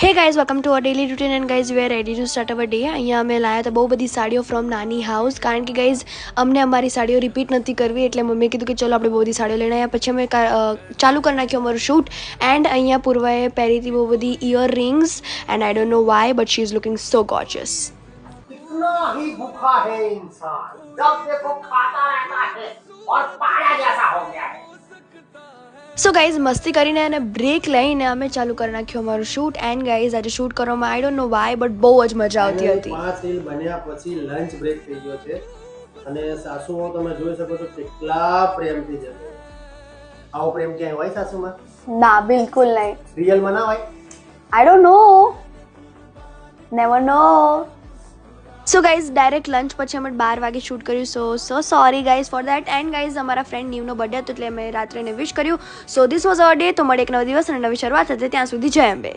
Hey guys, welcome to our daily routine and guys we are ready to start our day. અહીંયા અમે લાયા તો બહુ બધી સાડીઓ ફ્રોમ નાની હાઉસ કારણ કે ગાઈઝ અમને અમારી સાડીઓ રિપીટ નથી કરવી એટલે મમ્મીએ કીધું કે ચલો આપણે બહુ બધી સાડીઓ લઈને આવ્યા. પછી અમે ચાલુ કરી નાખ્યું અમારું શૂટ એન્ડ અહીંયા પૂર્વાએ પહેરી હતી બહુ બધી earrings and I don't know why but she is looking so gorgeous. इतना ही भूखा है इंसान, जब देखो खाता रहता है और पाया जैसा हो गया है. સો ગાઈઝ મસ્તી કરીને અને બ્રેક લઈને અમે ચાલુ કરી નાખ્યું અમારું શૂટ એન્ડ ગાઈઝ આજે શૂટ કરવામાં I don't know why but બહુ જ મજા આવતી હતી. 5 રીલ બન્યા પછી લંચ બ્રેક થઈ ગયો છે અને સાસુઓ તમે જોઈ શકો છો કેટલા પ્રેમથી જશે. આવો પ્રેમ ક્યાંય હોય સાસુમાં? ના બિલકુલ નહીં. રિયલમાં ના હોય. આઈ don't no, never no. So guys direct lunch પછી અમે 12 વાગે શૂટ કર્યું. સો sorry guys for that. And guys અમારા ફ્રેન્ડ નીવનો બર્થડે હતો એટલે અમે રાત્રે એને વિશ કર્યું. So this was hour day. તો મળે એક નવો દિવસ અને નવી શરૂઆત હતી. ત્યાં સુધી જય અંબે.